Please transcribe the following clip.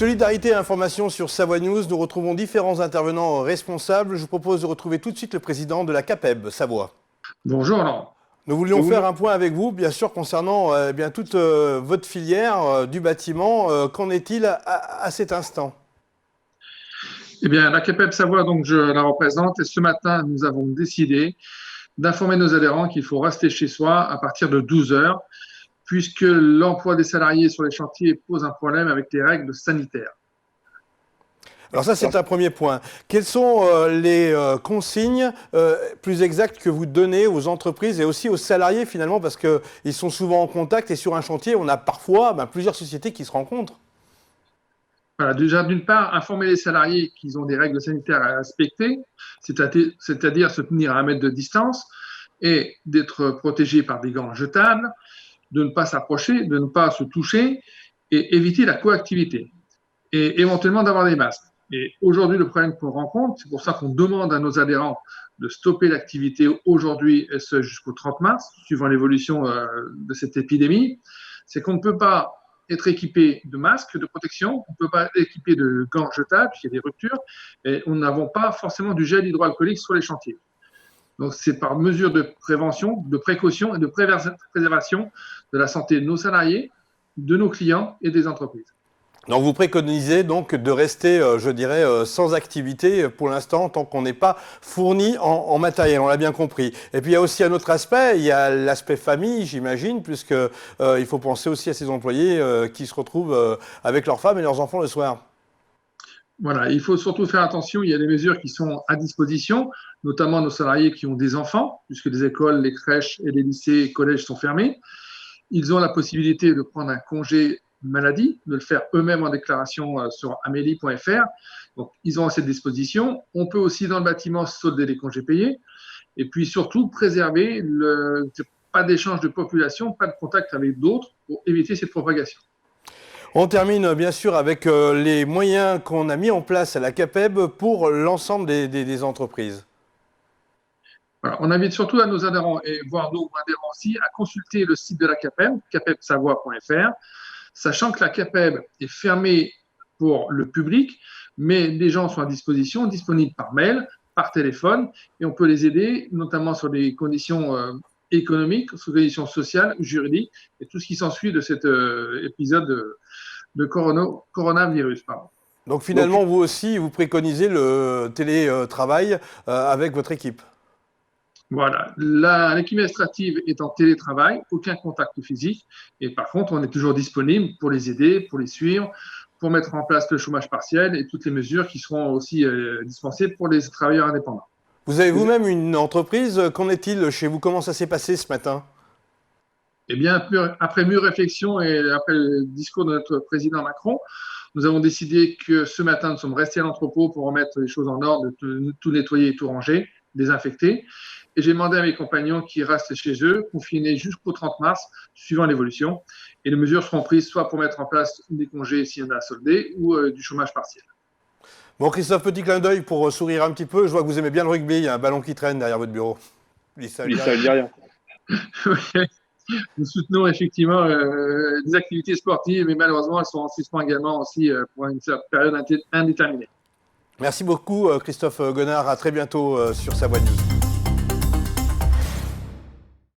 Solidarité et information sur Savoie News. Nous retrouvons différents intervenants responsables. Je vous propose de retrouver tout de suite le président de la CAPEB Savoie. Bonjour Laurent. Nous voulions faire un point avec vous, bien sûr, concernant toute votre filière du bâtiment. Qu'en est-il à cet instant? Eh bien, la CAPEB Savoie, donc je la représente, et ce matin, nous avons décidé d'informer nos adhérents qu'il faut rester chez soi à partir de 12 heures, puisque l'emploi des salariés sur les chantiers pose un problème avec les règles sanitaires. Alors ça, c'est un premier point. Quelles sont les consignes plus exactes que vous donnez aux entreprises et aussi aux salariés finalement, parce qu'ils sont souvent en contact et sur un chantier, on a parfois plusieurs sociétés qui se rencontrent. Voilà, déjà, d'une part, informer les salariés qu'ils ont des règles sanitaires à respecter, c'est-à-dire se tenir à 1 mètre de distance et d'être protégés par des gants jetables, de ne pas s'approcher, de ne pas se toucher et éviter la coactivité et éventuellement d'avoir des masques. Et aujourd'hui, le problème qu'on rencontre, c'est pour ça qu'on demande à nos adhérents de stopper l'activité aujourd'hui et ce jusqu'au 30 mars, suivant l'évolution de cette épidémie, c'est qu'on ne peut pas être équipé de masques de protection, on ne peut pas être équipé de gants jetables, puisqu'il y a des ruptures, et nous n'avons pas forcément du gel hydroalcoolique sur les chantiers. Donc, c'est par mesure de prévention, de précaution et de préservation de la santé de nos salariés, de nos clients et des entreprises. Donc vous préconisez donc de rester, je dirais, sans activité pour l'instant, tant qu'on n'est pas fourni en matériel, on l'a bien compris. Et puis il y a aussi un autre aspect, il y a l'aspect famille, j'imagine, puisque il faut penser aussi à ces employés qui se retrouvent avec leurs femmes et leurs enfants le soir. Voilà, il faut surtout faire attention, il y a des mesures qui sont à disposition, notamment nos salariés qui ont des enfants, puisque les écoles, les crèches et les lycées et collèges sont fermés. Ils ont la possibilité de prendre un congé maladie, de le faire eux-mêmes en déclaration sur amélie.fr. Donc, ils ont à cette disposition. On peut aussi, dans le bâtiment, solder les congés payés. Et puis, surtout, préserver pas d'échange de population, pas de contact avec d'autres pour éviter cette propagation. On termine bien sûr avec les moyens qu'on a mis en place à la CAPEB pour l'ensemble des entreprises. Voilà, on invite surtout à nos adhérents et voire nos adhérents aussi à consulter le site de la CAPEB, capebsavoie.fr, sachant que la CAPEB est fermée pour le public, mais les gens sont à disposition, disponibles par mail, par téléphone, et on peut les aider, notamment sur les conditions économiques, sur les conditions sociales, juridiques, et tout ce qui s'ensuit de cet épisode de coronavirus. Donc finalement, vous aussi, vous préconisez le télétravail avec votre équipe. Voilà, l'équipe administrative est en télétravail, aucun contact physique, et par contre, on est toujours disponible pour les aider, pour les suivre, pour mettre en place le chômage partiel et toutes les mesures qui seront aussi dispensées pour les travailleurs indépendants. Vous avez vous-même une entreprise, qu'en est-il chez vous? Comment ça s'est passé ce matin? Eh bien, après mûre réflexion et après le discours de notre président Macron, nous avons décidé que ce matin, nous sommes restés à l'entrepôt pour remettre les choses en ordre, tout nettoyer et tout ranger, désinfecter. Et j'ai demandé à mes compagnons qui restent chez eux, confinés jusqu'au 30 mars, suivant l'évolution. Et les mesures seront prises soit pour mettre en place des congés s'il y en a à solder ou du chômage partiel. Bon, Christophe, petit clin d'œil pour sourire un petit peu. Je vois que vous aimez bien le rugby. Il y a un ballon qui traîne derrière votre bureau. Ça ne dit rien. Nous soutenons effectivement des activités sportives, mais malheureusement, elles sont en suspens également aussi pour une période indéterminée. Merci beaucoup, Christophe Gonard. À très bientôt sur Savoie News.